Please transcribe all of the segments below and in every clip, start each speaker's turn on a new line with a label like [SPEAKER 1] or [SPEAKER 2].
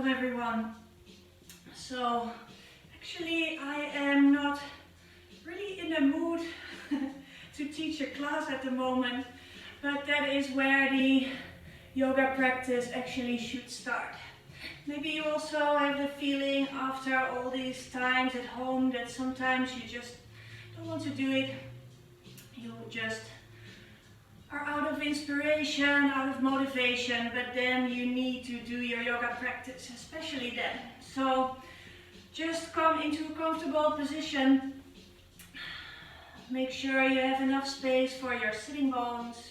[SPEAKER 1] welcome everyone. So actually I am not really in the mood to teach a class at the moment, but that is where the yoga practice actually should start. Maybe you also have the feeling after all these times at home that sometimes you just don't want to do it. You just are out of inspiration, out of motivation, but then you need to do your yoga practice, especially then. So just come into a comfortable position. Make sure you have enough space for your sitting bones.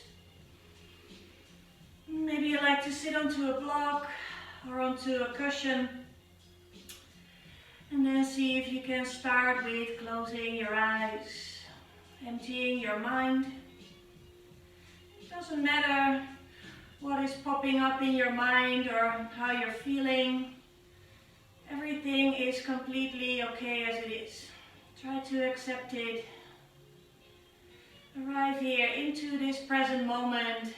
[SPEAKER 1] Maybe you like to sit onto a block or onto a cushion. And then see if you can start with closing your eyes, emptying your mind. It doesn't matter what is popping up in your mind or how you're feeling. Everything is completely okay as it is. Try to accept it. Arrive here into this present moment.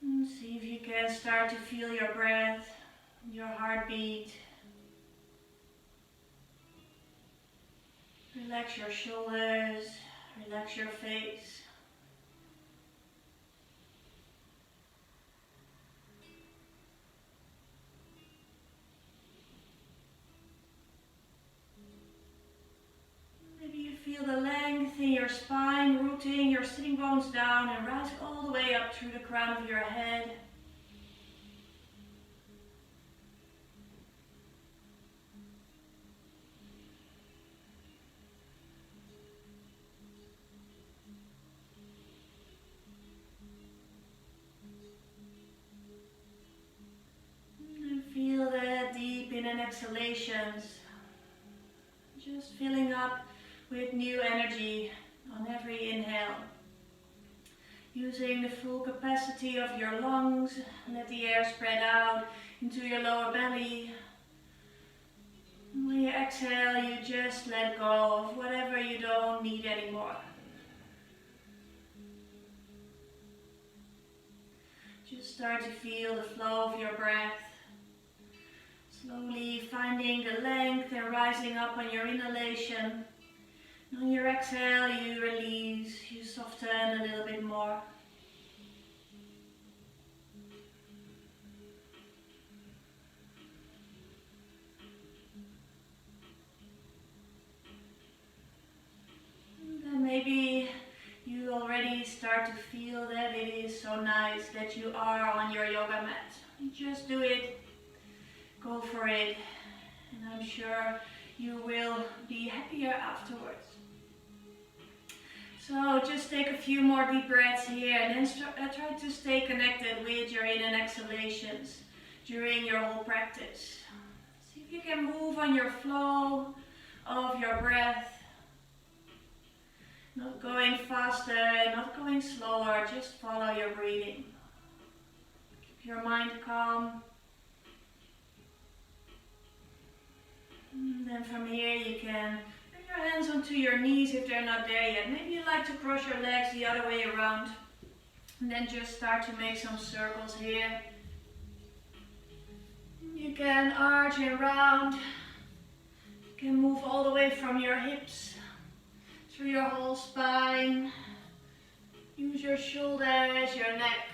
[SPEAKER 1] And see if you can start to feel your breath, your heartbeat. Relax your shoulders, relax your face. Maybe you feel the length in your spine, rooting your sitting bones down and rising all the way up through the crown of your head. Feel that deep in and exhalations, just filling up with new energy on every inhale. Using the full capacity of your lungs, let the air spread out into your lower belly. When you exhale, you just let go of whatever you don't need anymore. Just start to feel the flow of your breath. Slowly finding the length and rising up on your inhalation. And on your exhale, you release, you soften a little bit more. And then maybe you already start to feel that it is so nice that you are on your yoga mat. Just do it. Go for it, and I'm sure you will be happier afterwards. So just take a few more deep breaths here and then try to stay connected with your in and exhalations during your whole practice. See if you can move on your flow of your breath. Not going faster, not going slower, just follow your breathing. Keep your mind calm. And then from here you can bring your hands onto your knees if they're not there yet. Maybe you like to cross your legs the other way around. And then just start to make some circles here. You can arch and round. You can move all the way from your hips through your whole spine. Use your shoulders, your neck.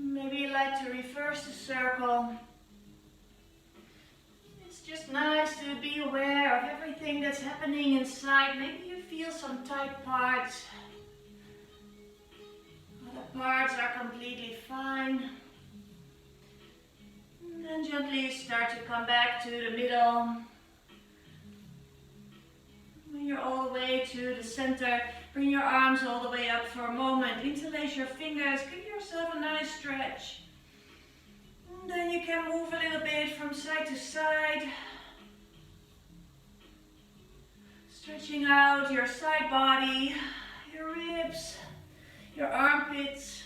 [SPEAKER 1] Maybe you like to reverse the circle. It's just nice to be aware of everything that's happening inside. Maybe you feel some tight parts. Other parts are completely fine. And then gently start to come back to the middle. When you're all the way to the center, bring your arms all the way up for a moment. Interlace your fingers. Give yourself a nice stretch. And then you can move a little bit from side to side. Stretching out your side body, your ribs, your armpits,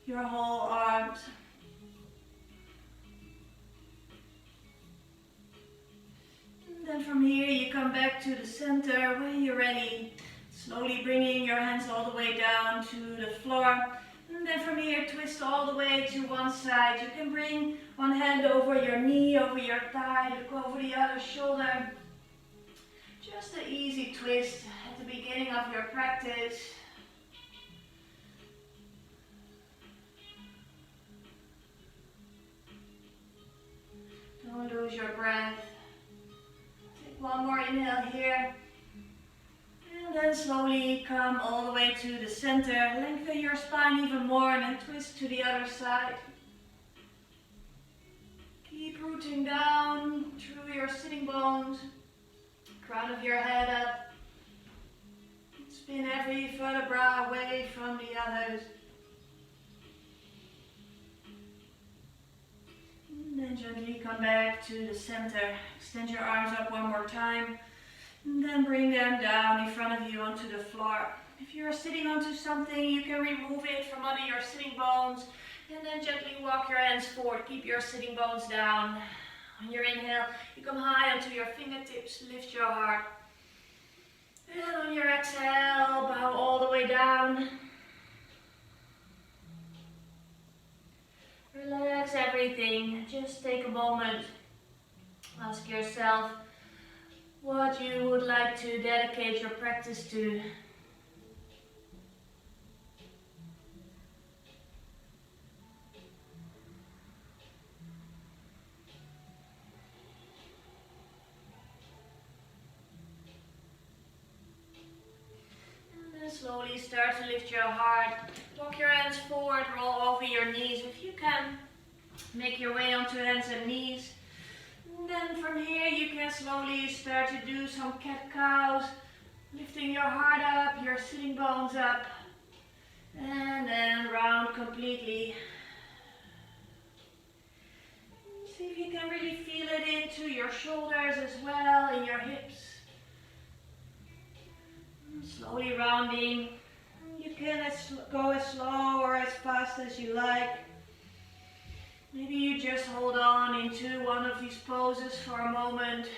[SPEAKER 1] your whole arms. And then from here you come back to the center when you're ready. Slowly bringing your hands all the way down to the floor. And then from here, twist all the way to one side. You can bring one hand over your knee, over your thigh, look over the other shoulder. Just an easy twist at the beginning of your practice. Don't lose your breath. Take one more inhale here. And then slowly come all the way to the center. Lengthen your spine even more and then twist to the other side. Keep rooting down through your sitting bones. Crown of your head up. Spin every vertebra away from the others. And then gently come back to the center. Extend your arms up one more time. And then bring them down in front of you onto the floor. If you're sitting onto something, you can remove it from under your sitting bones. And then gently walk your hands forward. Keep your sitting bones down. On your inhale, you come high onto your fingertips. Lift your heart. And on your exhale, bow all the way down. Relax everything. Just take a moment. Ask yourself what you would like to dedicate your practice to. And then slowly start to lift your heart. Walk your hands forward, roll over your knees. If you can, make your way onto hands and knees. And then from here you can slowly start to do some cat-cows, lifting your heart up, your sitting bones up, and then round completely. See if you can really feel it into your shoulders as well, in your hips. And slowly rounding. You can go as slow or as fast as you like. Maybe you just hold on into one of these poses for a moment.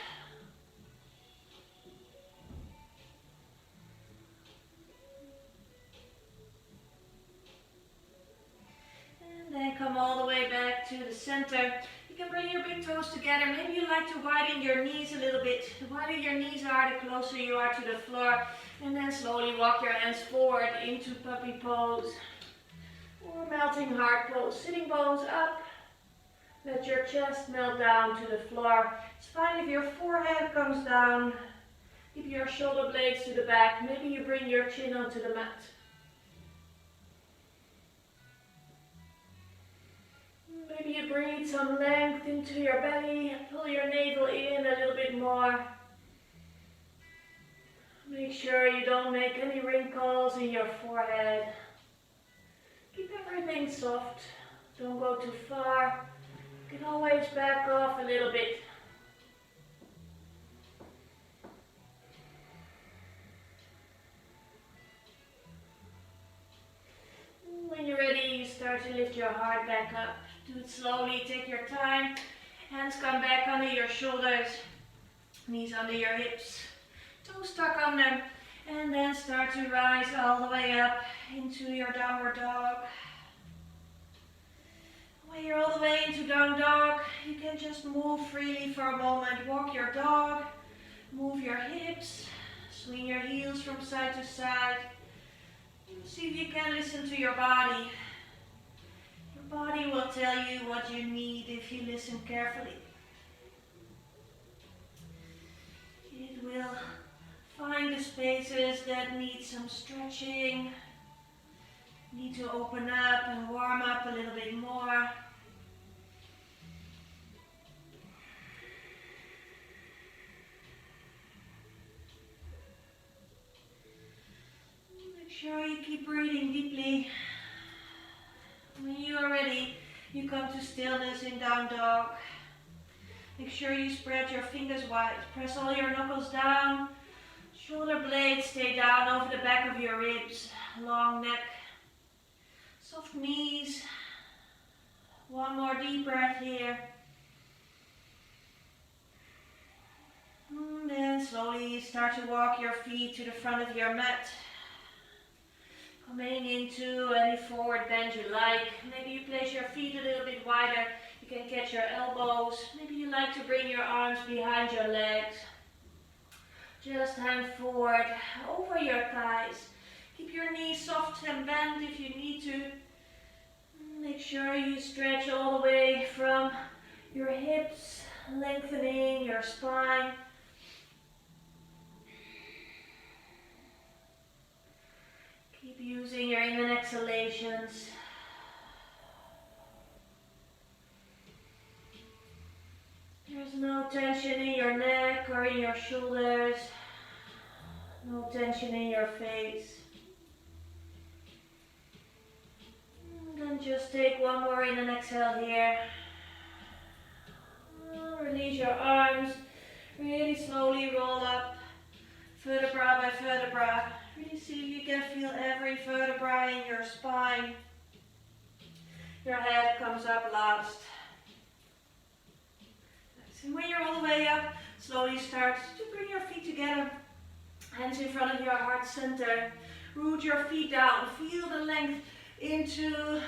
[SPEAKER 1] And then come all the way back to the center. You can bring your big toes together. Maybe you like to widen your knees a little bit. The wider your knees are, the closer you are to the floor. And then slowly walk your hands forward into puppy pose. Or melting heart pose. Sitting bones up. Let your chest melt down to the floor. It's fine if your forehead comes down. Keep your shoulder blades to the back. Maybe you bring your chin onto the mat. Maybe you breathe some length into your belly. Pull your navel in a little bit more. Make sure you don't make any wrinkles in your forehead. Keep everything soft. Don't go too far. You can always back off a little bit. When you're ready, you start to lift your heart back up. Do it slowly, take your time. Hands come back under your shoulders, knees under your hips, toes stuck under, and then start to rise all the way up into your downward dog. When you're all the way into down dog, you can just move freely for a moment. Walk your dog, move your hips, swing your heels from side to side. See if you can listen to your body. Your body will tell you what you need if you listen carefully. It will find the spaces that need some stretching, need to open up and warm up a little bit more. Make sure you keep breathing deeply. When you are ready, you come to stillness in down dog. Make sure you spread your fingers wide. Press all your knuckles down. Shoulder blades stay down over the back of your ribs. Long neck. Soft knees. One more deep breath here. And then slowly start to walk your feet to the front of your mat. Coming into any forward bend you like. Maybe you place your feet a little bit wider. You can catch your elbows. Maybe you like to bring your arms behind your legs. Just hand forward over your thighs. Keep your knees soft and bent if you need to. Make sure you stretch all the way from your hips, lengthening your spine. Keep using your in and exhalations. There's no tension in your neck or in your shoulders. No tension in your face. Then just take one more in and exhale here. Release your arms. Really slowly roll up. Vertebra by vertebra. Really see if you can feel every vertebra in your spine. Your head comes up last. And when you're all the way up, slowly start to bring your feet together. Hands in front of your heart center. Root your feet down. Feel the length into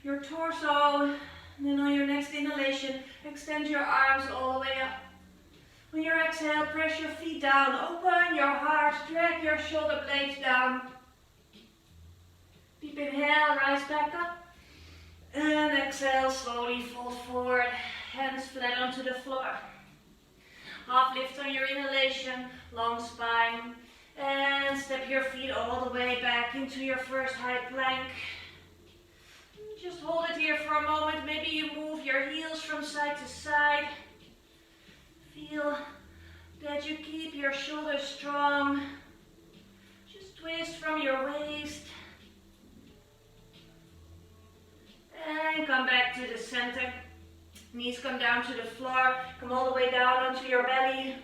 [SPEAKER 1] your torso. And then on your next inhalation, extend your arms all the way up. On your exhale, press your feet down. Open your heart. Drag your shoulder blades down. Deep inhale, rise back up. And exhale, slowly fold forward. Hands flat onto the floor. Half lift on your inhalation, long spine. And step your feet all the way back into your first high plank. Just hold it here for a moment. Maybe you move your heels from side to side. Feel that you keep your shoulders strong. Just twist from your waist. And come back to the center. Knees come down to the floor. Come all the way down onto your belly.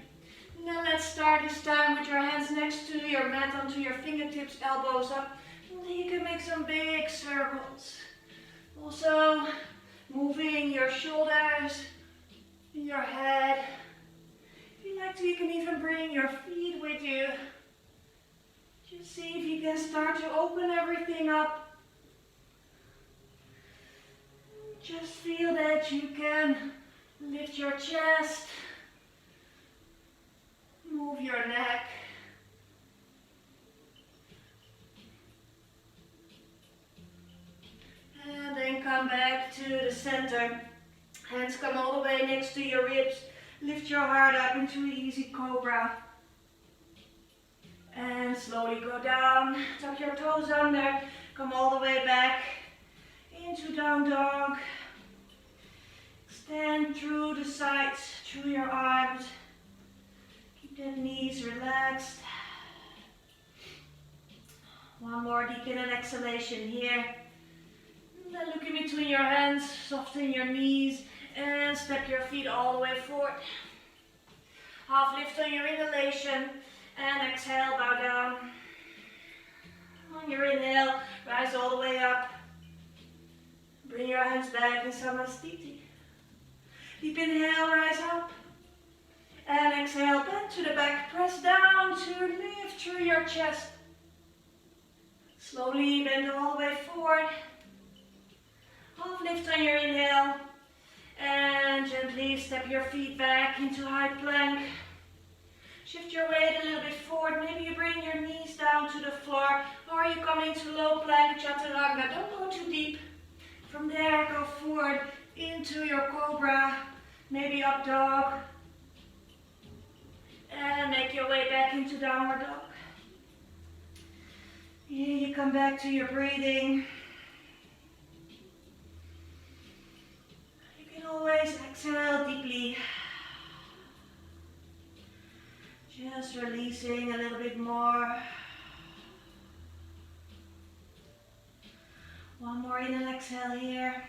[SPEAKER 1] And then let's start this time with your hands next to your mat, onto your fingertips, elbows up. And then you can make some big circles. Also, moving your shoulders, your head. If you like to, you can even bring your feet with you. Just see if you can start to open everything up. Just feel that you can lift your chest, move your neck. And then come back to the center. Hands come all the way next to your ribs. Lift your heart up into an easy cobra. And slowly go down. Tuck your toes under. Come all the way back into down dog. Extend through the sides, through your arms. Keep the knees relaxed. One more deep in and exhalation here. And then look in between your hands, soften your knees, and step your feet all the way forward. Half lift on your inhalation, and exhale, bow down. On your inhale, rise all the way up. Bring your hands back in Samastiti. Deep inhale, rise up. And exhale, bend to the back, press down to lift through your chest. Slowly bend all the way forward. Half lift on your inhale. And gently step your feet back into high plank. Shift your weight a little bit forward. Maybe you bring your knees down to the floor. Or you come into low plank, chaturanga. Don't go too deep. From there, go forward into your cobra. Maybe up dog. And make your way back into downward dog. Here you come back to your breathing. You can always exhale deeply. Just releasing a little bit more. One more in and exhale here.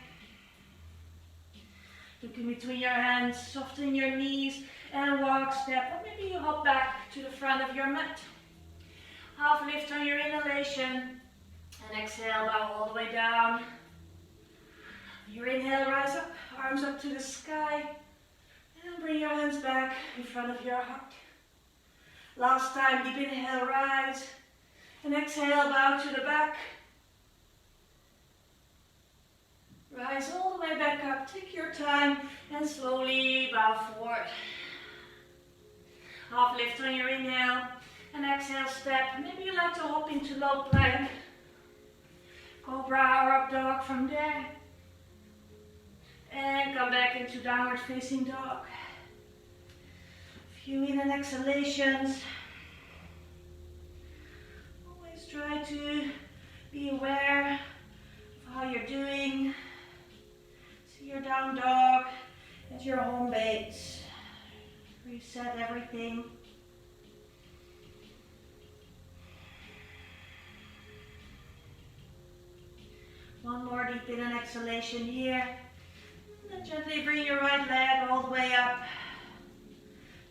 [SPEAKER 1] Look in between your hands, soften your knees and walk, step. Or maybe you hop back to the front of your mat. Half lift on your inhalation and exhale, bow all the way down. Your inhale, rise up, arms up to the sky. And bring your hands back in front of your heart. Last time, deep inhale, rise. And exhale, bow to the back. Rise all the way back up. Take your time and slowly bow forward. Half lift on your inhale. And exhale, step. Maybe you like to hop into low plank. Cobra or up dog from there. And come back into downward facing dog. Few in and exhalations. Always try to be aware of how you're doing. See your down dog as your home base. Reset everything. One more deep in and exhalation here. And gently bring your right leg all the way up.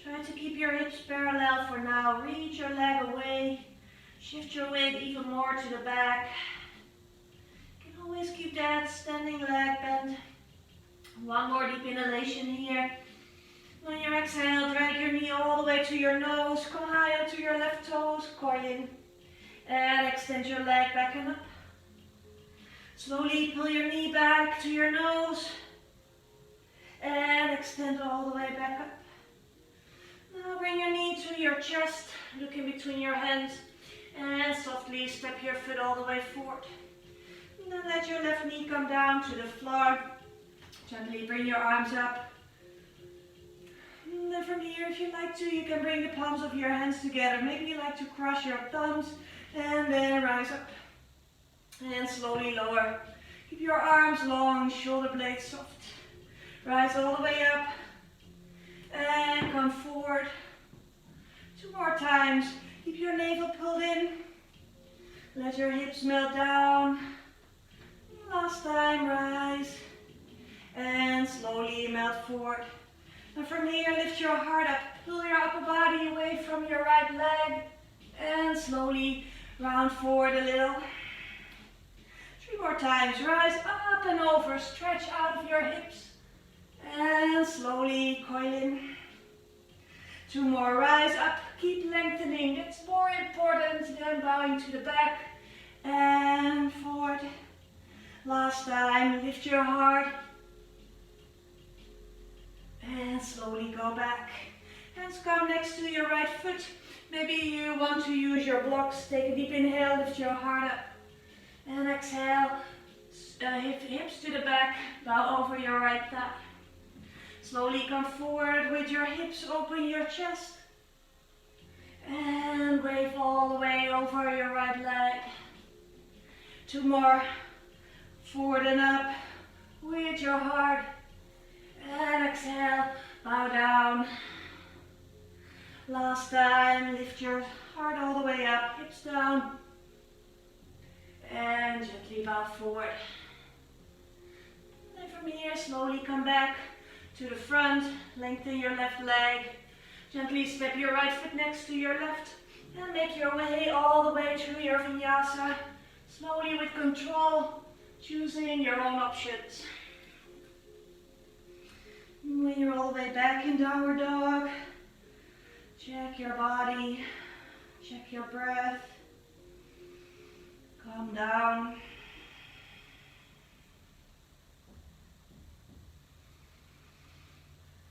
[SPEAKER 1] Try to keep your hips parallel for now. Reach your leg away. Shift your weight even more to the back. You can always keep that standing leg bent. One more deep inhalation here. On your exhale, drag your knee all the way to your nose. Come higher to your left toes. Coil. And extend your leg back and up. Slowly pull your knee back to your nose. And extend all the way back up. Now bring your knee to your chest. Look in between your hands. And softly step your foot all the way forward. And then let your left knee come down to the floor. Gently bring your arms up. And then from here, if you like to, you can bring the palms of your hands together. Maybe you like to cross your thumbs. And then rise up. And slowly lower. Keep your arms long, shoulder blades soft. Rise all the way up. And come forward. 2 more times. Keep your navel pulled in. Let your hips melt down. Last time, rise. And slowly melt forward. And from here, lift your heart up. Pull your upper body away from your right leg. And slowly round forward a little. 3 more times. Rise up and over. Stretch out of your hips. And slowly coil in. 2 more. Rise up. Keep lengthening. That's more important than bowing to the back. And forward. Last time. Lift your heart. And slowly go back. Hands come next to your right foot. Maybe you want to use your blocks. Take a deep inhale. Lift your heart up. And exhale. Hips to the back. Bow over your right thigh. Slowly come forward with your hips, open your chest. And wave all the way over your right leg. 2 more. Forward and up with your heart. And exhale, bow down. Last time, lift your heart all the way up, hips down. And gently bow forward. And from here, slowly come back to the front, lengthen your left leg. Gently step your right foot next to your left and make your way all the way through your vinyasa. Slowly with control, choosing your own options. When you're all the way back in downward dog, check your body, check your breath, calm down.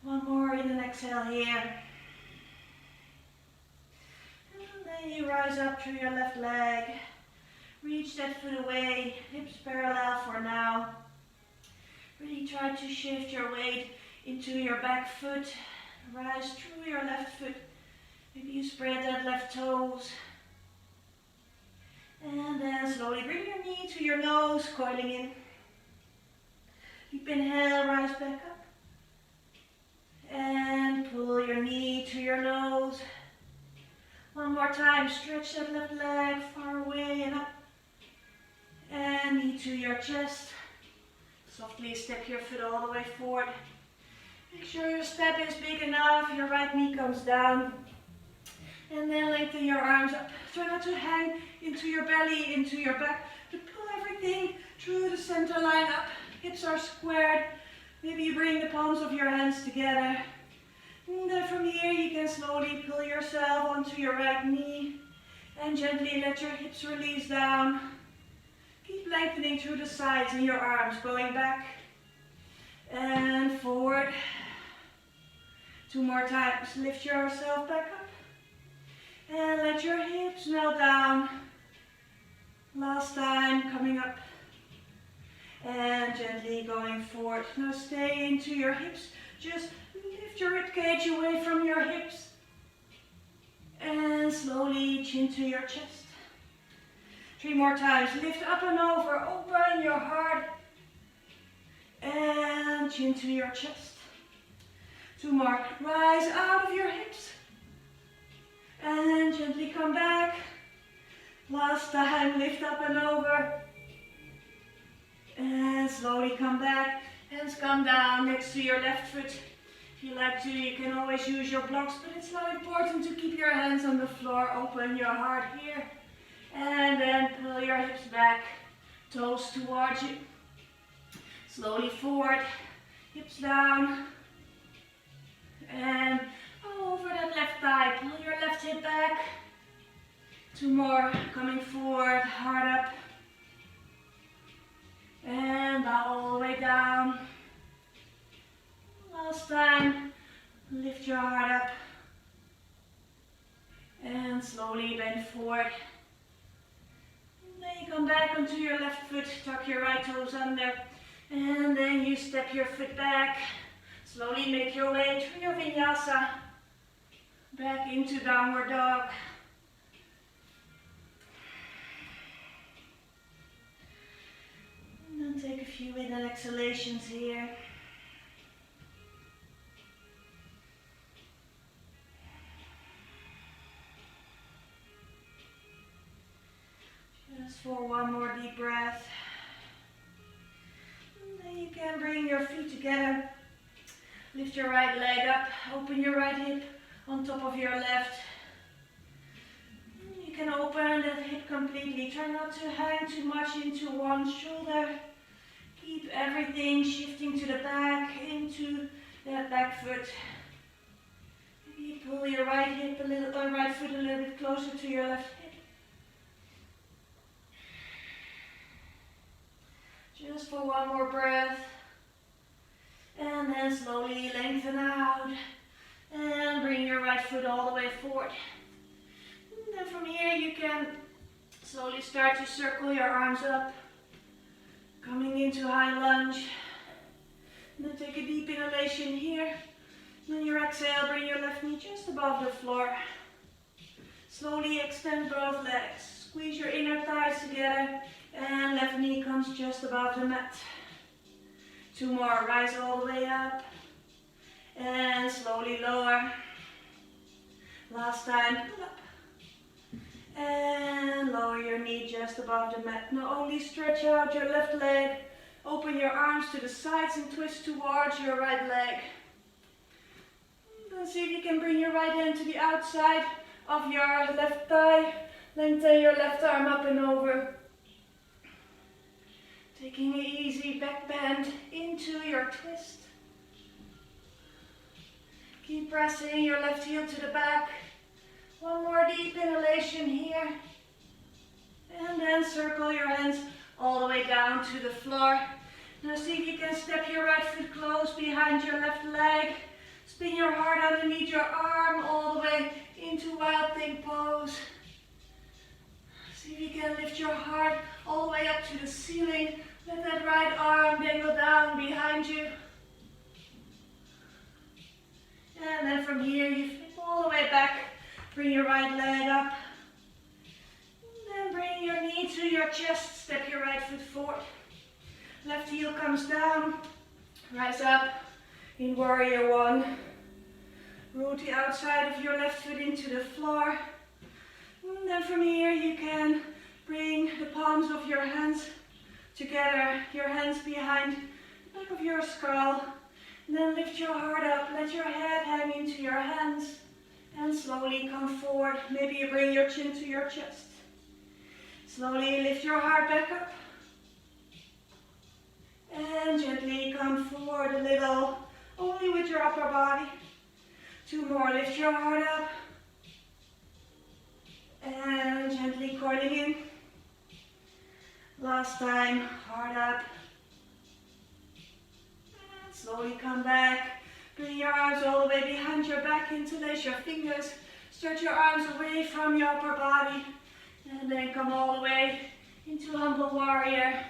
[SPEAKER 1] One more in and exhale here. And then you rise up through your left leg. Reach that foot away, hips parallel for now. Really try to shift your weight into your back foot. Rise through your left foot. Maybe you spread that left toes. And then slowly bring your knee to your nose, coiling in. Deep inhale, rise back up. And pull your knee to your nose. One more time, stretch that left leg far away and up. And knee to your chest. Softly step your foot all the way forward. Make sure your step is big enough, your right knee comes down. And then lengthen your arms up. Try not to hang into your belly, into your back. But pull everything through the center line up. Hips are squared. Maybe you bring the palms of your hands together. And then from here you can slowly pull yourself onto your right knee and gently let your hips release down. Keep lengthening through the sides and your arms, going back and forward. 2 more times. Lift yourself back up and let your hips melt down. Last time, coming up and gently going forward. Now stay into your hips. Just lift your ribcage away from your hips and slowly chin to your chest. 3 more times. Lift up and over. Open your heart and chin to your chest. 2 more. Rise out of your hips and gently come back. Last time. Lift up and over and slowly come back. Hands come down next to your left foot. If you like to, you can always use your blocks, but it's not important to keep your hands on the floor. Open your heart here. And then pull your hips back, toes towards you. Slowly forward, hips down. And over that left thigh, pull your left hip back. 2 more, coming forward, heart up. And bow all the way down. Last time, lift your heart up. And slowly bend forward. Then you come back onto your left foot, tuck your right toes under, and then you step your foot back. Slowly make your way through your vinyasa, back into downward dog. And then take a few in and exhalations here. Just for 1 more deep breath. And then you can bring your feet together. Lift your right leg up. Open your right hip on top of your left. And you can open that hip completely. Try not to hang too much into one shoulder. Keep everything shifting to the back, into that back foot. Maybe pull your right hip a little, or right foot a little bit closer to your left hip. Just for 1 more breath. And then slowly lengthen out. And bring your right foot all the way forward. And then from here you can slowly start to circle your arms up. Coming into high lunge. And then take a deep inhalation here. And then your exhale, bring your left knee just above the floor. Slowly extend both legs. Squeeze your inner thighs together. And left knee comes just above the mat. 2 more, rise all the way up. And slowly lower. Last time, pull up. And lower your knee just above the mat. Now only stretch out your left leg. Open your arms to the sides and twist towards your right leg. Then see if you can bring your right hand to the outside of your left thigh. Lengthen your left arm up and over. Taking an easy back bend into your twist. Keep pressing your left heel to the back. 1 more deep inhalation here. And then circle your hands all the way down to the floor. Now see if you can step your right foot close behind your left leg. Spin your heart underneath your arm all the way into Wild Thing pose. See if you can lift your heart all the way up to the ceiling. Let that right arm dangle down behind you. And then from here you flip all the way back. Bring your right leg up. And then bring your knee to your chest. Step your right foot forward. Left heel comes down. Rise up in Warrior 1. Root the outside of your left foot into the floor. And then from here you can bring the palms of your hands together, your hands behind the back of your skull. And then lift your heart up, let your head hang into your hands. And slowly come forward. Maybe you bring your chin to your chest. Slowly lift your heart back up. And gently come forward a little, only with your upper body. 2 more, lift your heart up. And gently coiling in. Last time, heart up. And slowly come back. Bring your arms all the way behind your back, interlace your fingers. Stretch your arms away from your upper body. And then come all the way into humble warrior.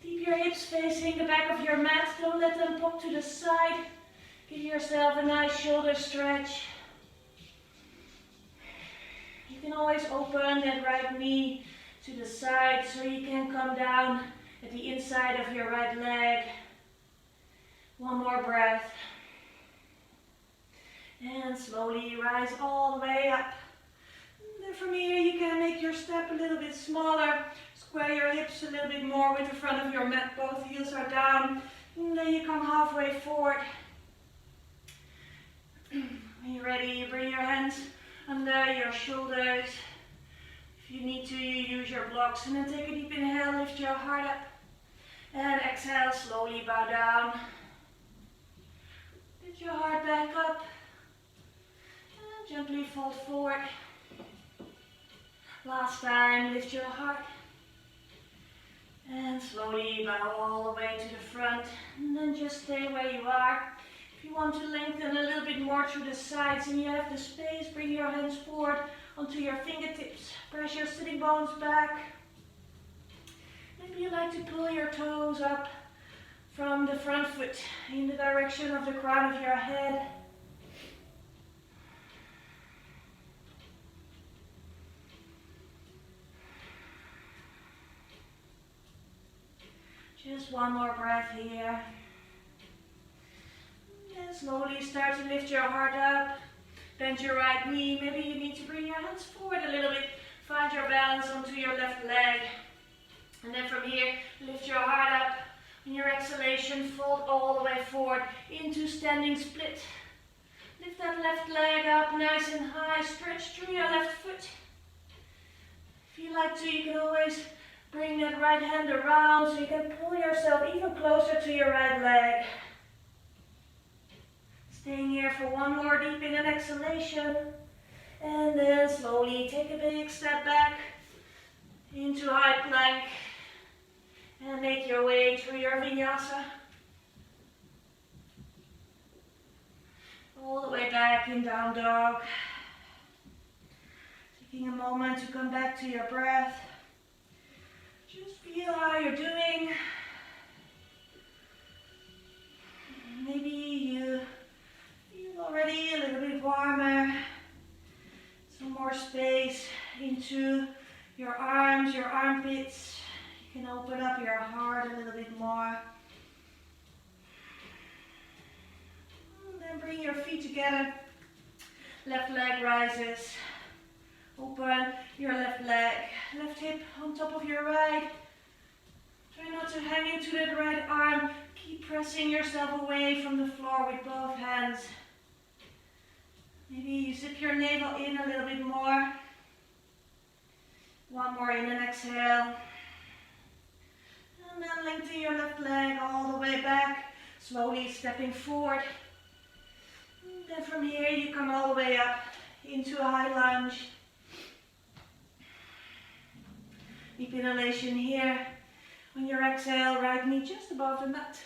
[SPEAKER 1] Keep your hips facing the back of your mat. Don't let them pop to the side. Give yourself a nice shoulder stretch. You can always open that right knee to the side so you can come down at the inside of your right leg. One more breath. And slowly rise all the way up. And then from here you can make your step a little bit smaller. Square your hips a little bit more with the front of your mat. Both heels are down. And then you come halfway forward. When you're ready, you bring your hands under your shoulders. If you need to, you use your blocks. And then take a deep inhale, lift your heart up. And exhale, slowly bow down. Lift your heart back up. And gently fold forward. Last time, lift your heart. And slowly bow all the way to the front. And then just stay where you are. If you want to lengthen a little bit more to the sides and you have the space, bring your hands forward onto your fingertips. Press your sitting bones back. Maybe you like to pull your toes up from the front foot in the direction of the crown of your head. Just one more breath here. And slowly start to lift your heart up. Bend your right knee. Maybe you need to bring your hands forward a little bit. Find your balance onto your left leg. And then from here, lift your heart up. On your exhalation, fold all the way forward into standing split. Lift that left leg up nice and high. Stretch through your left foot. If you like to, you can always bring that right hand around so you can pull yourself even closer to your right leg. Staying here for one more deep in an exhalation. And then slowly take a big step back into high plank. And make your way through your vinyasa. All the way back in down dog. Taking a moment to come back to your breath. Just feel how you're doing. Maybe you feel already a little bit warmer. Some more space into your arms, your armpits. You can open up your heart a little bit more. And then bring your feet together. Left leg rises. Open your left leg. Left hip on top of your right. Try not to hang into that right arm. Keep pressing yourself away from the floor with both hands. Maybe you zip your navel in a little bit more. One more in and exhale. And then lengthen your left leg all the way back, slowly stepping forward. And then from here you come all the way up into a high lunge. Deep inhalation here. On your exhale, right knee just above the mat.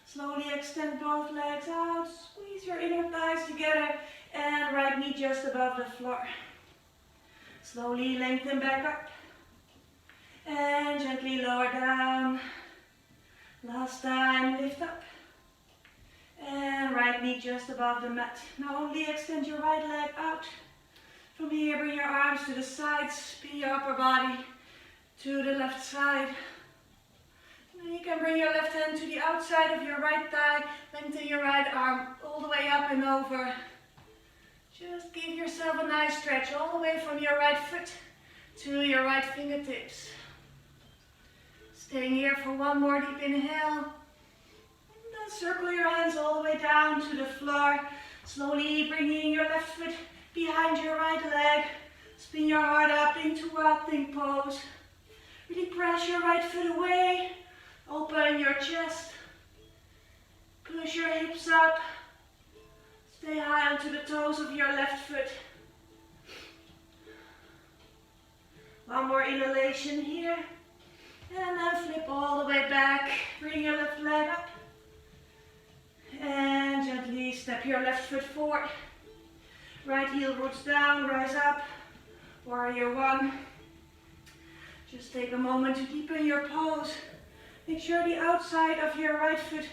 [SPEAKER 1] Slowly extend both legs out, squeeze your inner thighs together, and right knee just above the floor. Slowly lengthen back up. And gently lower down. Last time, lift up. And right knee just above the mat. Now only extend your right leg out. From here, bring your arms to the sides, spin your upper body to the left side. And then you can bring your left hand to the outside of your right thigh, lengthen your right arm all the way up and over. Just give yourself a nice stretch all the way from your right foot to your right fingertips. Staying here for one more deep inhale. And then circle your hands all the way down to the floor. Slowly bringing your left foot behind your right leg. Spin your heart up into rocking pose. Really press your right foot away. Open your chest. Push your hips up. Stay high onto the toes of your left foot. One more inhalation here. And then flip all the way back. Bring your left leg up. And gently step your left foot forward. Right heel roots down, rise up. Warrior one. Just take a moment to deepen your pose. Make sure the outside of your right foot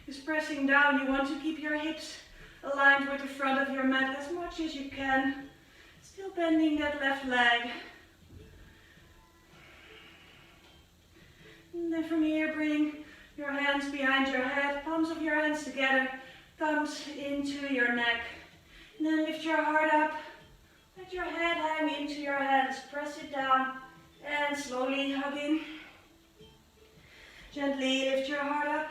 [SPEAKER 1] is pressing down. You want to keep your hips aligned with the front of your mat as much as you can. Still bending that left leg. And then from here, bring your hands behind your head, palms of your hands together, thumbs into your neck. And then lift your heart up. Let your head hang into your hands. Press it down and slowly hug in. Gently lift your heart up.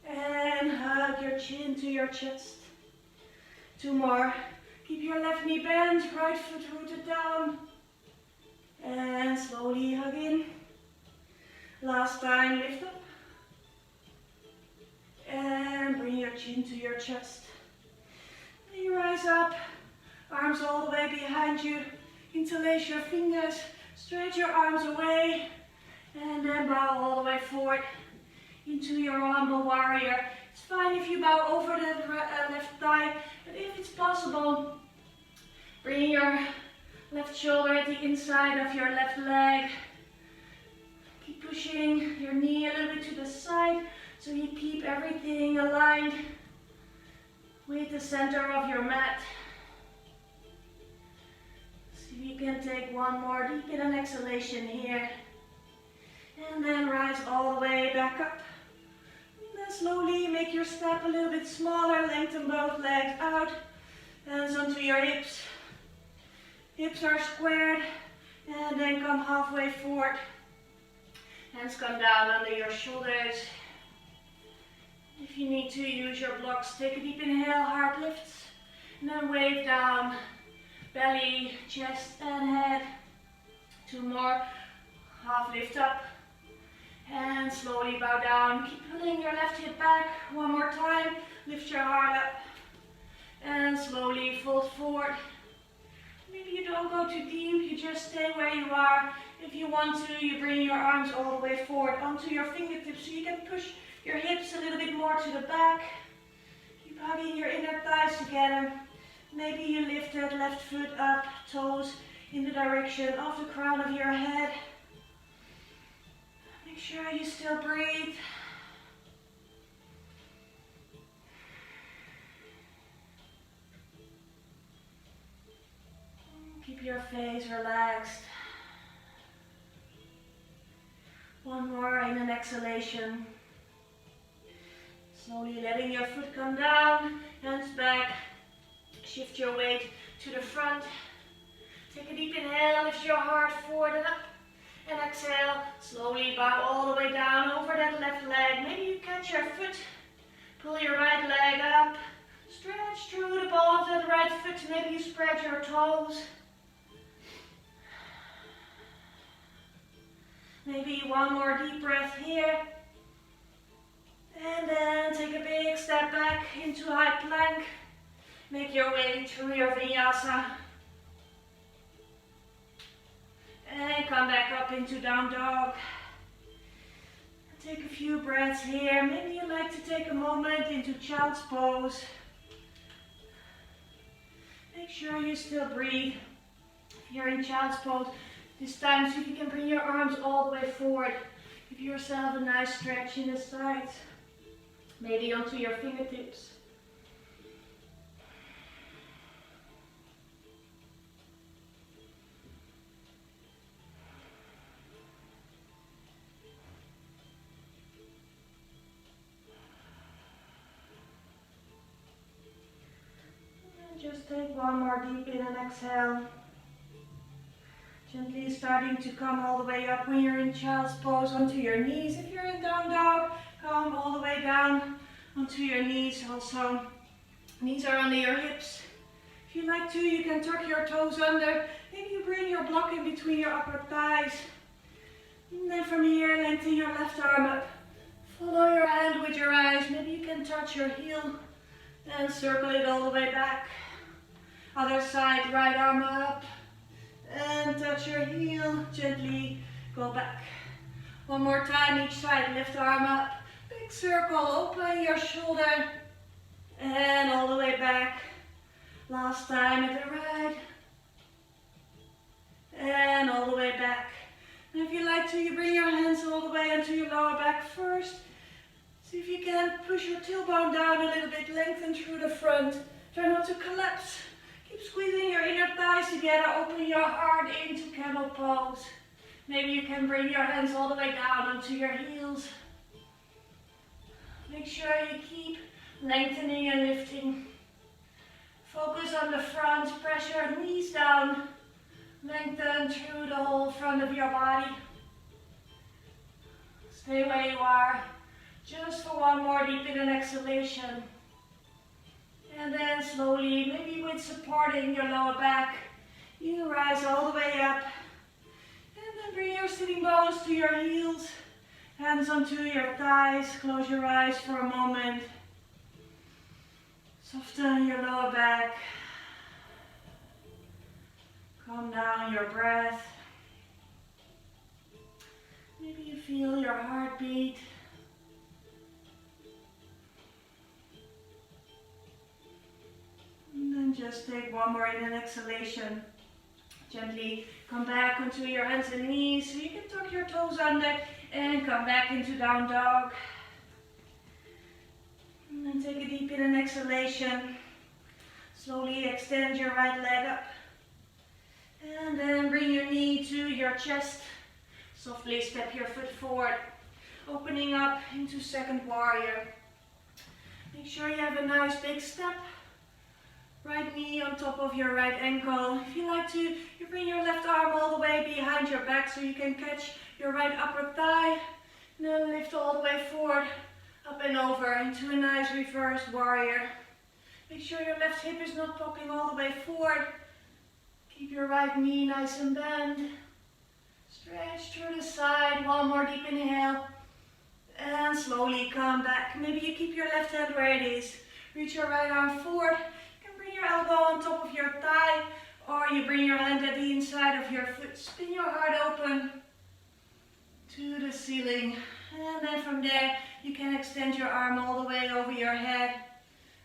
[SPEAKER 1] And hug your chin to your chest. Two more. Keep your left knee bent, right foot rooted down. And slowly hug in. Last time, lift up. And bring your chin to your chest. And you rise up. Arms all the way behind you. Interlace your fingers. Stretch your arms away. And then bow all the way forward into your humble warrior. It's fine if you bow over the left thigh, but if it's possible, bring your left shoulder at the inside of your left leg. Keep pushing your knee a little bit to the side so you keep everything aligned with the center of your mat. See if you can take one more deep in an exhalation here. And then rise all the way back up. And then slowly make your step a little bit smaller. Lengthen both legs out. Hands onto your hips. Hips are squared. And then come halfway forward. Hands come down under your shoulders. If you need to use your blocks, take a deep inhale, heart lifts. And then wave down. Belly, chest and head. Two more. Half lift up. And slowly bow down. Keep pulling your left hip back. One more time. Lift your heart up. And slowly fold forward. Maybe you don't go too deep. You just stay where you are. If you want to, you bring your arms all the way forward onto your fingertips so you can push your hips a little bit more to the back. Keep hugging your inner thighs together. Maybe you lift that left foot up, toes in the direction of the crown of your head. Make sure you still breathe. Keep your face relaxed. One more in an exhalation. Slowly letting your foot come down, hands back. Shift your weight to the front. Take a deep inhale, lift your heart forward and up. And exhale, slowly bow all the way down over that left leg. Maybe you catch your foot, pull your right leg up, stretch through the ball of that right foot. Maybe you spread your toes. Maybe one more deep breath here. And then take a big step back into high plank. Make your way through your vinyasa. And come back up into down dog. Take a few breaths here. Maybe you'd like to take a moment into child's pose. Make sure you still breathe. If you're in child's pose, this time see if you can bring your arms all the way forward. Give yourself a nice stretch in the sides. Maybe onto your fingertips. Just take one more deep in and exhale. Gently starting to come all the way up when you're in child's pose onto your knees. If you're in down dog, come all the way down onto your knees also. Knees are under your hips. If you like to, you can tuck your toes under. Maybe you bring your block in between your upper thighs. And then from here, lengthen your left arm up. Follow your hand with your eyes. Maybe you can touch your heel And circle it all the way back. Other side, right arm up. And touch your heel, gently go back. One more time, each side, lift arm up. Big circle, open your shoulder. And all the way back. Last time at the right. And all the way back. And if you like to, you bring your hands all the way into your lower back first. See if you can push your tailbone down a little bit, lengthen through the front. Try not to collapse. Keep squeezing your inner thighs together, open your heart into camel pose. Maybe you can bring your hands all the way down onto your heels. Make sure you keep lengthening and lifting. Focus on the front, press your knees down. Lengthen through the whole front of your body. Stay where you are. Just for one more deep in an exhalation. And then slowly, maybe with supporting your lower back, you rise all the way up. And then bring your sitting bones to your heels. Hands onto your thighs. Close your eyes for a moment. Soften your lower back. Calm down your breath. Maybe you feel your heartbeat. And then just take one more in an exhalation. Gently come back onto your hands and knees so you can tuck your toes under and come back into down dog. And then take a deep in an exhalation. Slowly extend your right leg up. And then bring your knee to your chest. Softly step your foot forward, opening up into second warrior. Make sure you have a nice big step. Right knee on top of your right ankle. If you like to, you bring your left arm all the way behind your back so you can catch your right upper thigh. And then lift all the way forward, up and over into a nice reversed warrior. Make sure your left hip is not popping all the way forward. Keep your right knee nice and bent. Stretch through the side. One more deep inhale. And slowly come back. Maybe you keep your left hand where it is. Reach your right arm forward. You can bring your elbow on top of your thigh. Or you bring your hand at the inside of your foot. Spin your heart open to the ceiling. And then from there, you can extend your arm all the way over your head.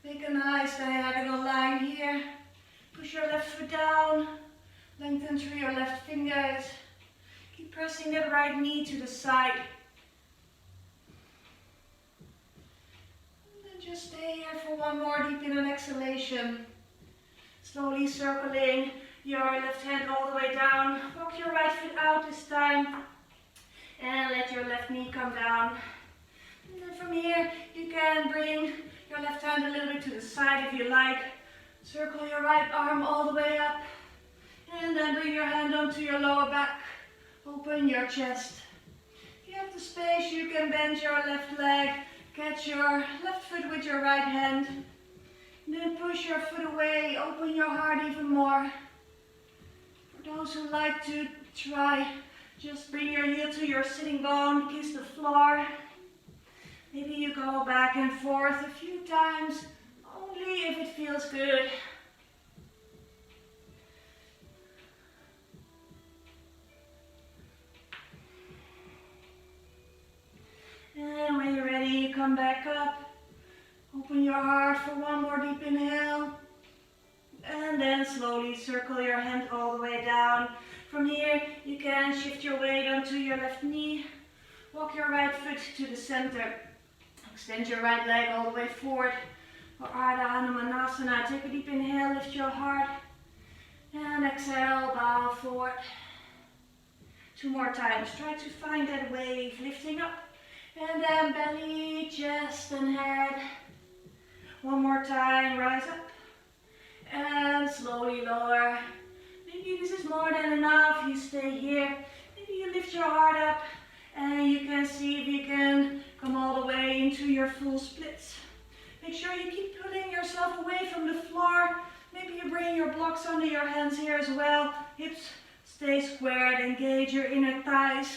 [SPEAKER 1] Make a nice diagonal line here. Push your left foot down. Lengthen through your left fingers. Keep pressing that right knee to the side. And then just stay here for one more deep in an exhalation. Slowly circling your left hand all the way down. Walk your right foot out this time. And let your left knee come down. And then from here, you can bring your left hand a little bit to the side if you like. Circle your right arm all the way up. And then bring your hand onto your lower back. Open your chest. If you have the space, you can bend your left leg. Catch your left foot with your right hand. And then push your foot away. Open your heart even more. For those who like to try, just bring your heel to your sitting bone. Kiss the floor. Maybe you go back and forth a few times. Only if it feels good. And when you're ready, you come back up. Open your heart for one more deep inhale. And then slowly circle your hand all the way down. From here, you can shift your weight onto your left knee. Walk your right foot to the center. Extend your right leg all the way forward. For Ardha Hanumanasana, take a deep inhale, lift your heart. And exhale, bow forward. Two more times. Try to find that wave, lifting up. And then belly, chest and head. One more time, rise up. And slowly lower. Maybe this is more than enough, you stay here. Maybe you lift your heart up. And you can see if you can come all the way into your full splits. Make sure you keep pulling yourself away from the floor. Maybe you bring your blocks under your hands here as well. Hips stay squared, engage your inner thighs.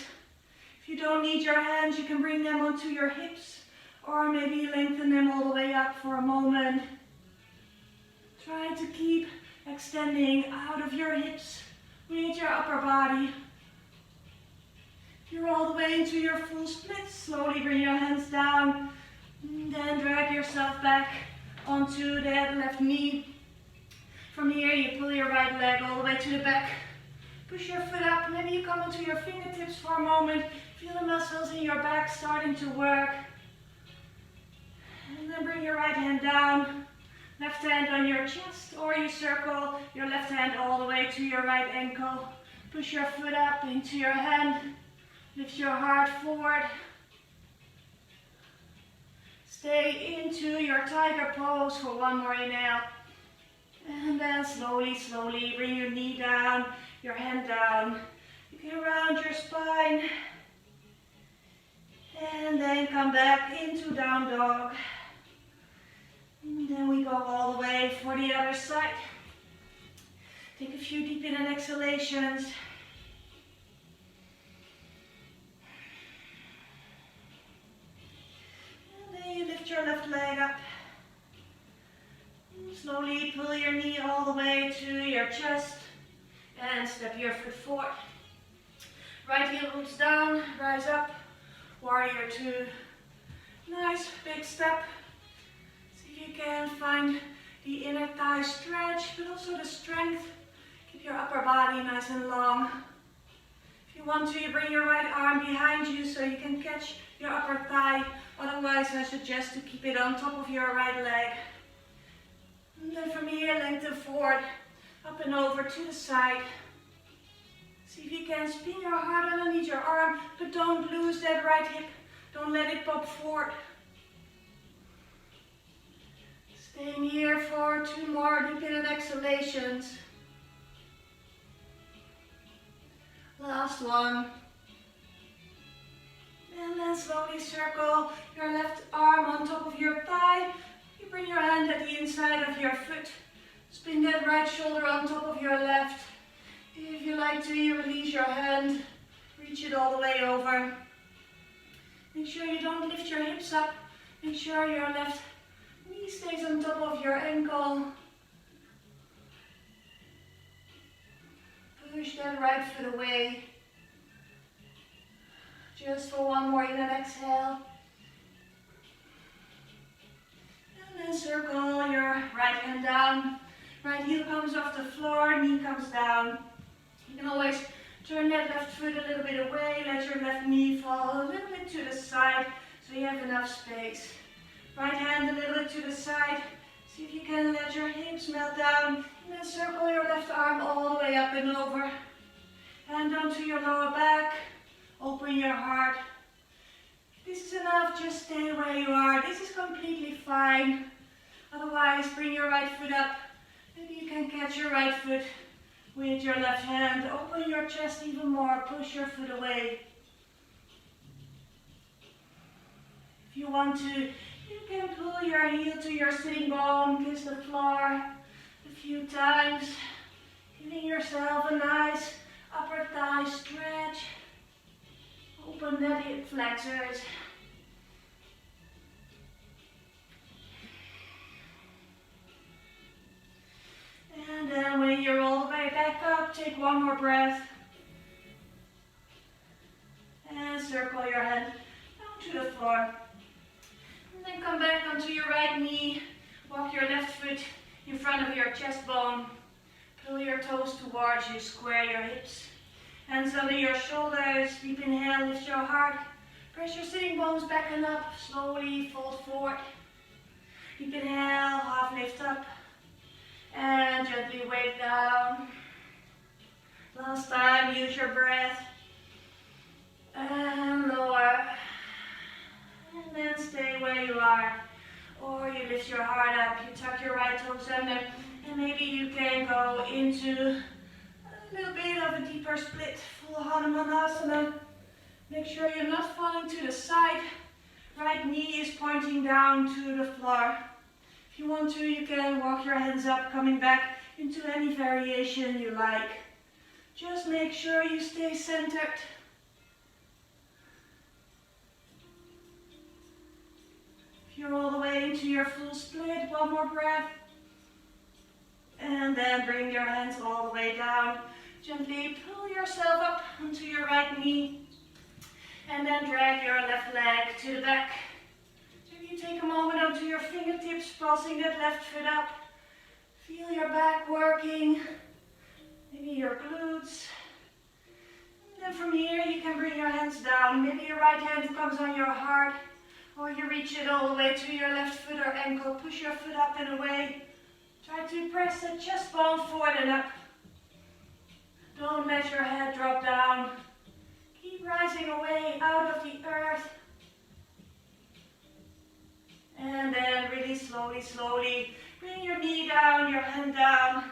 [SPEAKER 1] If you don't need your hands, you can bring them onto your hips. Or maybe lengthen them all the way up for a moment. Try to keep extending out of your hips with your upper body. If you're all the way into your full split, slowly bring your hands down. And then drag yourself back onto that left knee. From here, you pull your right leg all the way to the back. Push your foot up. Maybe you come onto your fingertips for a moment. Feel the muscles in your back starting to work. And then bring your right hand down. Left hand on your chest, or you circle your left hand all the way to your right ankle. Push your foot up into your hand. Lift your heart forward. Stay into your tiger pose for one more inhale. And then slowly, slowly bring your knee down, your hand down. You can round your spine. And then come back into down dog. And then we go all the way for the other side. Take a few deep in and exhalations. And then you lift your left leg up. Slowly pull your knee all the way to your chest and step your foot forward. Right heel roots down, rise up, warrior two. Nice big step. See if you can find the inner thigh stretch, but also the strength. Keep your upper body nice and long. If you want to, you bring your right arm behind you so you can catch your upper thigh. Otherwise, I suggest to keep it on top of your right leg. And then from here, lengthen forward, up and over to the side. See if you can spin your heart underneath your arm, but don't lose that right hip. Don't let it pop forward. Staying here for two more deep in and exhalations. Last one. And then slowly circle your left arm on top of your thigh. You bring your hand at the inside of your foot. Spin that right shoulder on top of your left. If you like to, you release your hand. Reach it all the way over. Make sure you don't lift your hips up. Make sure your left knee stays on top of your ankle. Push that right foot away. Just for one more in and exhale. And then circle your right hand down. Right heel comes off the floor, knee comes down. You can always turn that left foot a little bit away. Let your left knee fall a little bit to the side so you have enough space. Right hand a little bit to the side. See if you can let your hips melt down. And then circle your left arm all the way up and over. Hand onto your lower back. Open your heart. If this is enough, just stay where you are. This is completely fine. Otherwise, bring your right foot up. Maybe you can catch your right foot with your left hand. Open your chest even more. Push your foot away. If you want to, you can pull your heel to your sitting bone. Kiss the floor a few times. Giving yourself a nice upper thigh stretch. Open that hip flexors. And then when you're all the way back up, take one more breath. And circle your hand down to the floor. And then come back onto your right knee. Walk your left foot in front of your chest bone. Pull your toes towards you, square your hips. Hands under your shoulders, deep inhale, lift your heart. Press your sitting bones back and up, slowly fold forward. Deep inhale, half lift up. And gently wave down. Last time, use your breath. And lower. And then stay where you are. Or you lift your heart up, you tuck your right toes under. And maybe you can go into a little bit of a deeper split, full Hanumanasana. Make sure you're not falling to the side. Right knee is pointing down to the floor. If you want to, you can walk your hands up, coming back into any variation you like. Just make sure you stay centered. If you're all the way into your full split, one more breath. And then bring your hands all the way down. Gently pull yourself up onto your right knee. And then drag your left leg to the back. Maybe you take a moment onto your fingertips, pulsing that left foot up. Feel your back working. Maybe your glutes. And then from here you can bring your hands down. Maybe your right hand comes on your heart. Or you reach it all the way to your left foot or ankle. Push your foot up and away. Try to press the chest bone forward and up. Don't let your head drop down. Keep rising away out of the earth. And then really slowly, slowly bring your knee down, your hand down.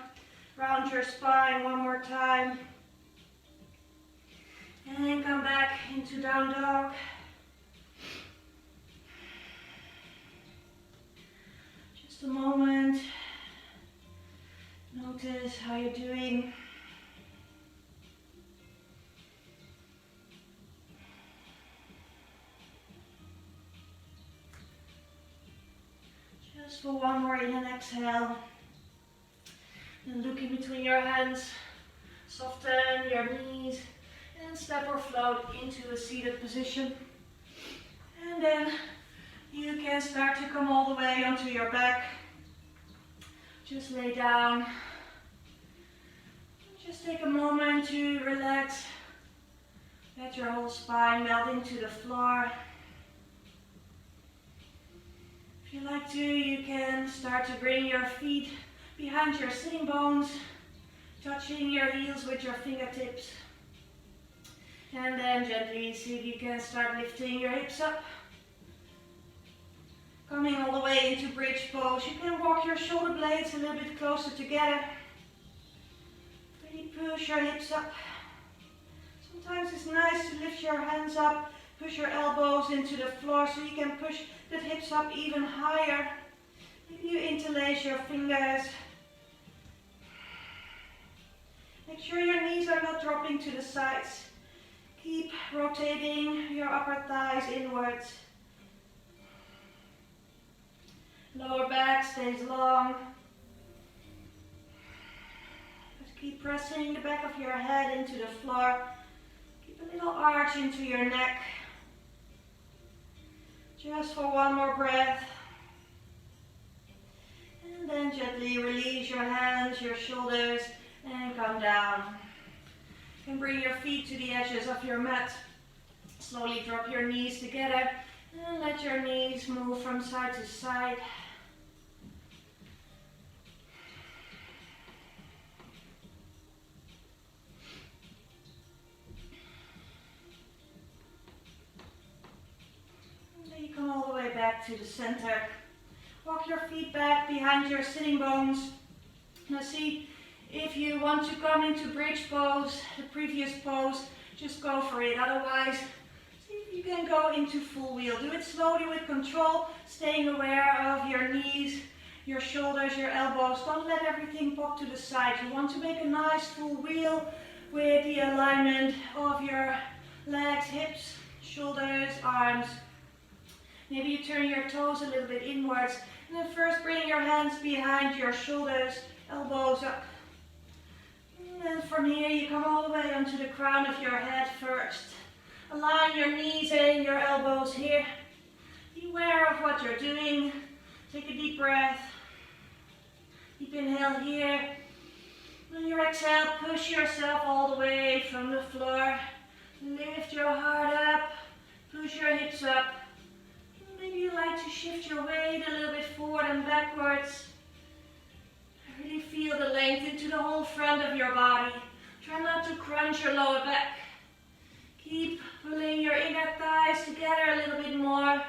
[SPEAKER 1] Round your spine one more time. And then come back into down dog. Just a moment. Notice how you're doing. Just for one more in and exhale. And look in between your hands. Soften your knees and step or float into a seated position. And then you can start to come all the way onto your back. Just lay down. Just take a moment to relax. Let your whole spine melt into the floor. If you like to, you can start to bring your feet behind your sitting bones, touching your heels with your fingertips. And then gently see if you can start lifting your hips up. Coming all the way into bridge pose. You can walk your shoulder blades a little bit closer together. Really push your hips up. Sometimes it's nice to lift your hands up, push your elbows into the floor so you can push the hips up even higher. Maybe you interlace your fingers. Make sure your knees are not dropping to the sides. Keep rotating your upper thighs inwards. Lower back stays long. Just keep pressing the back of your head into the floor. Keep a little arch into your neck. Just for one more breath. And then gently release your hands, your shoulders, and come down. You can bring your feet to the edges of your mat. Slowly drop your knees together and let your knees move from side to side. And then you come all the way back to the center. Walk your feet back behind your sitting bones. Now see, if you want to come into bridge pose, the previous pose, just go for it. Otherwise, see if you can go into full wheel. Do it slowly with control, staying aware of your knees, your shoulders, your elbows. Don't let everything pop to the side. You want to make a nice full wheel with the alignment of your legs, hips, shoulders, arms. Maybe you turn your toes a little bit inwards. And then first bring your hands behind your shoulders, elbows up. And then from here you come all the way onto the crown of your head first. Align your knees and your elbows here. Be aware of what you're doing. Take a deep breath. Deep inhale here. On your exhale, push yourself all the way from the floor. Lift your heart up. Push your hips up. Maybe you like to shift your weight a little bit forward and backwards. Really feel the length into the whole front of your body. Try not to crunch your lower back. Keep pulling your inner thighs together a little bit more.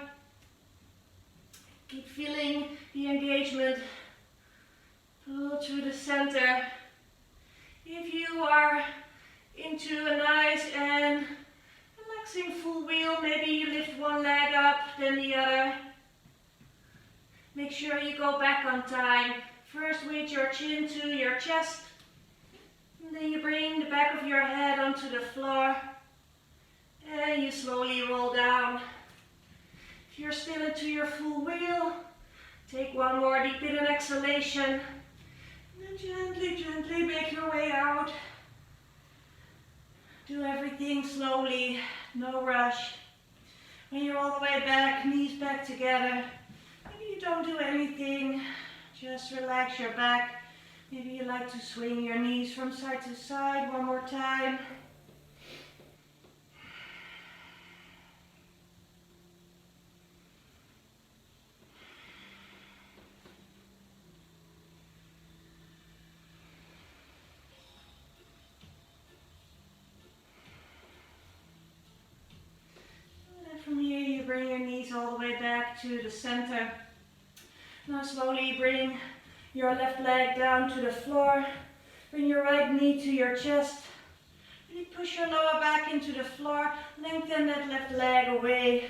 [SPEAKER 1] Keep feeling the engagement. Pull to the center. If you are into a nice and relaxing full wheel, maybe you lift one leg up, then the other. Make sure you go back on time. First with your chin to your chest. And then you bring the back of your head onto the floor. And you slowly roll down. If you're still into your full wheel, take one more deep in and exhalation. And then And gently, gently make your way out. Do everything slowly, no rush. When you're all the way back, knees back together, maybe you don't do anything, just relax your back. Maybe you like to swing your knees from side to side one more time. From here you bring your knees all the way back to the center. Now slowly bring your left leg down to the floor. Bring your right knee to your chest. Really push your lower back into the floor. Lengthen that left leg away.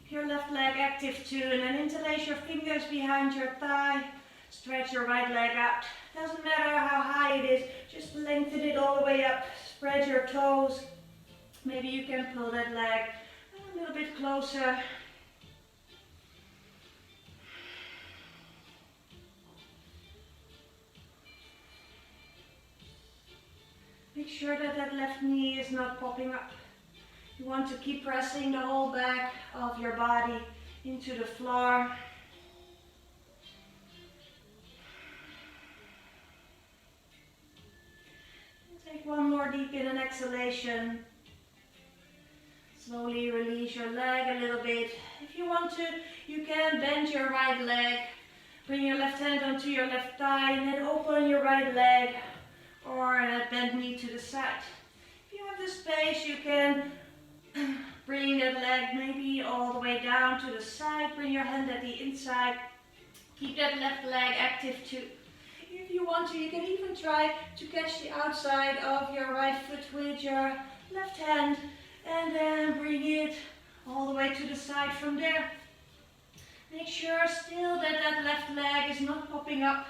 [SPEAKER 1] Keep your left leg active too, and then interlace your fingers behind your thigh. Stretch your right leg out. Doesn't matter how high it is, just lengthen it all the way up. Spread your toes. Maybe you can pull that leg a little bit closer. Make sure that that left knee is not popping up. You want to keep pressing the whole back of your body into the floor. Take one more deep in and exhalation. Slowly release your leg a little bit. If you want to, you can bend your right leg. Bring your left hand onto your left thigh and then open your right leg or bend knee to the side. If you have the space, you can bring that leg maybe all the way down to the side. Bring your hand at the inside. Keep that left leg active too. If you want to, you can even try to catch the outside of your right foot with your left hand and then bring it all the way to the side from there. Make sure still that that left leg is not popping up.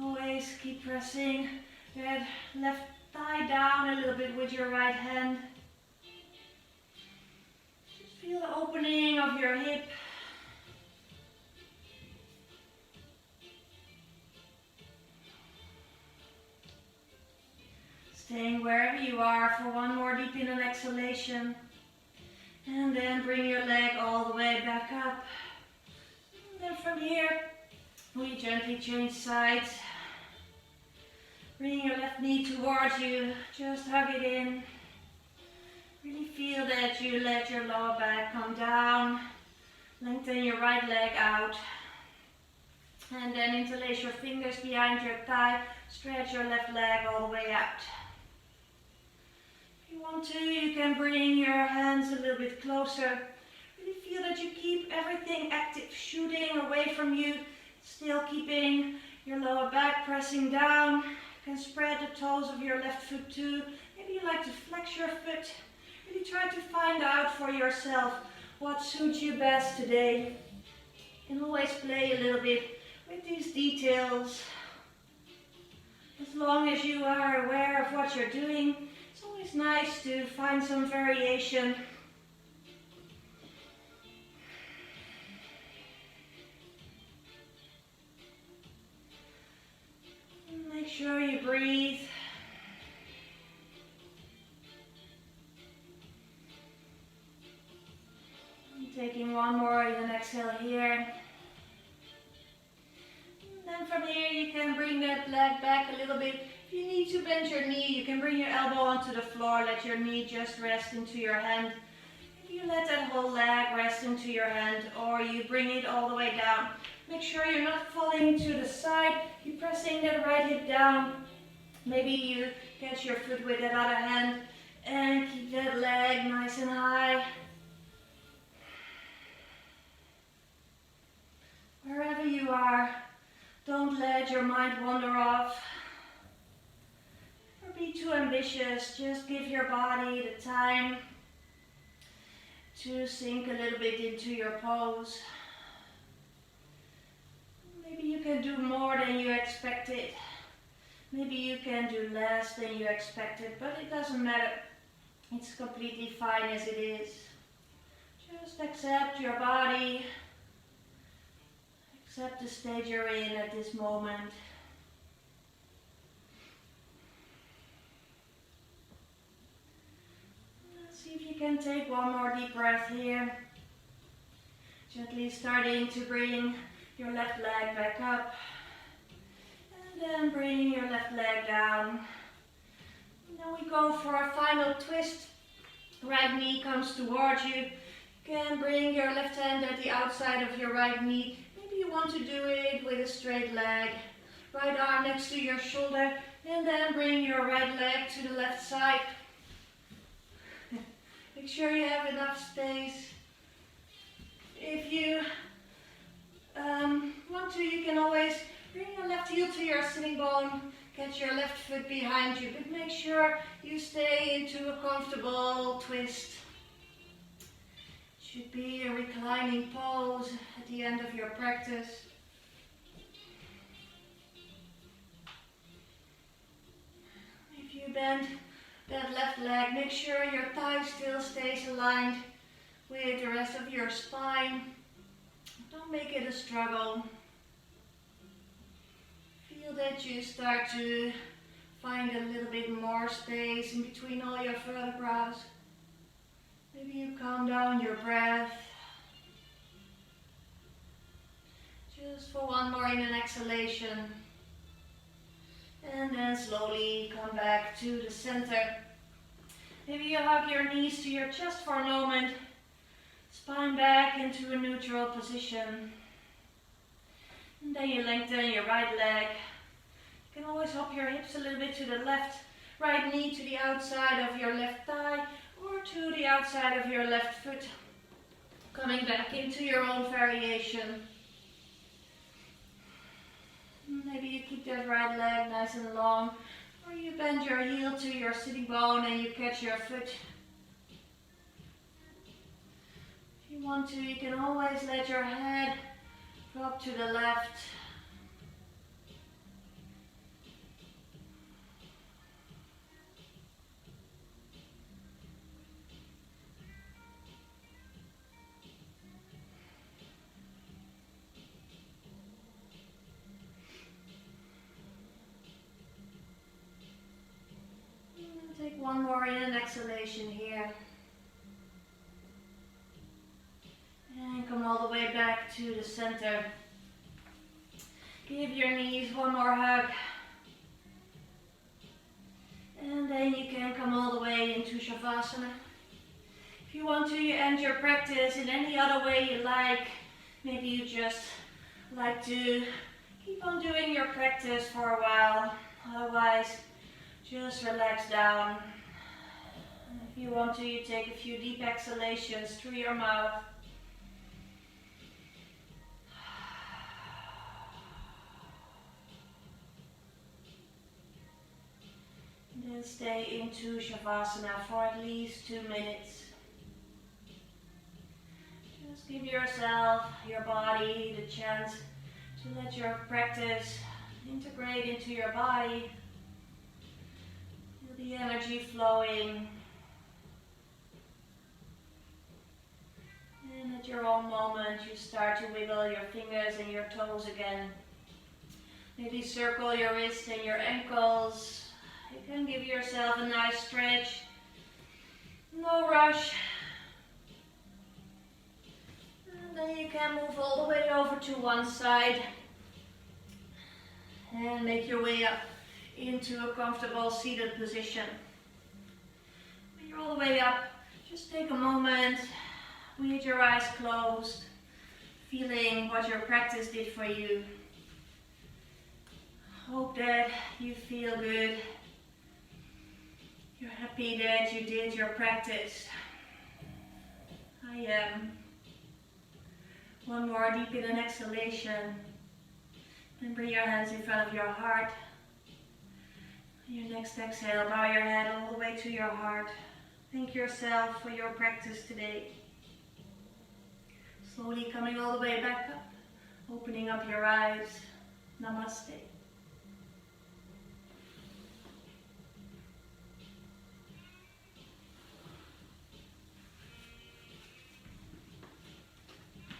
[SPEAKER 1] Always keep pressing that left thigh down a little bit with your right hand. Just feel the opening of your hip. Staying wherever you are for one more deep in and exhalation. And then bring your leg all the way back up. And then from here, we gently change sides. Bring your left knee towards you. Just hug it in. Really feel that you let your lower back come down. Lengthen your right leg out. And then interlace your fingers behind your thigh. Stretch your left leg all the way out. If you want to, you can bring your hands a little bit closer. Really feel that you keep everything active, shooting away from you. Still keeping your lower back pressing down. You can spread the toes of your left foot too. Maybe you like to flex your foot. Really try to find out for yourself what suits you best today. You can always play a little bit with these details. As long as you are aware of what you're doing, it's always nice to find some variation. Make sure you breathe. Taking one more even exhale here. And then from here you can bring that leg back a little bit. If you need to bend your knee, you can bring your elbow onto the floor. Let your knee just rest into your hand. If you let that whole leg rest into your hand, or you bring it all the way down. Make sure you're not falling to the side. Keep pressing that right hip down. Maybe you catch your foot with that other hand and keep that leg nice and high. Wherever you are, don't let your mind wander off. Or be too ambitious. Just give your body the time to sink a little bit into your pose. Maybe you can do more than you expected. Maybe you can do less than you expected, but it doesn't matter. It's completely fine as it is. Just accept your body, accept the state you're in at this moment. Let's see if you can take one more deep breath here. Gently starting to bring your left leg back up. And then bring your left leg down. And then we go for a final twist. Right knee comes towards you. You can bring your left hand at the outside of your right knee. Maybe you want to do it with a straight leg. Right arm next to your shoulder. And then bring your right leg to the left side. Make sure you have enough space. If you want to, you can always bring your left heel to your sitting bone, catch your left foot behind you, but make sure you stay into a comfortable twist. It should be a reclining pose at the end of your practice. If you bend that left leg, make sure your thigh still stays aligned with the rest of your spine. Don't make it a struggle. Feel that you start to find a little bit more space in between all your vertebrae. Maybe you calm down your breath. Just for one more in an exhalation. And then slowly come back to the center. Maybe you hug your knees to your chest for a moment. Spine back into a neutral position. And then you lengthen your right leg. You can always hop your hips a little bit to the left. Right knee to the outside of your left thigh or to the outside of your left foot. Coming back into your own variation. Maybe you keep that right leg nice and long. Or you bend your heel to your sitting bone and you catch your foot. If you want to, you can always let your head drop to the left. Take one more in an exhalation here. And come all the way back to the center. Give your knees one more hug. And then you can come all the way into Shavasana. If you want to, you end your practice in any other way you like. Maybe you just like to keep on doing your practice for a while. Otherwise, just relax down. If you want to, you take a few deep exhalations through your mouth. And then stay into Shavasana for at least 2 minutes. Just give yourself, your body, the chance to let your practice integrate into your body. Feel the energy flowing. And at your own moment, you start to wiggle your fingers and your toes again. Maybe circle your wrists and your ankles. You can give yourself a nice stretch. No rush. And then you can move all the way over to one side. And make your way up into a comfortable seated position. When you're all the way up, just take a moment with your eyes closed, feeling what your practice did for you. Hope that you feel good. You're happy that you did your practice. I am. One more deep in an exhalation. Then bring your hands in front of your heart. On your next exhale, bow your head all the way to your heart. Thank yourself for your practice today. Slowly coming all the way back up, opening up your eyes. Namaste.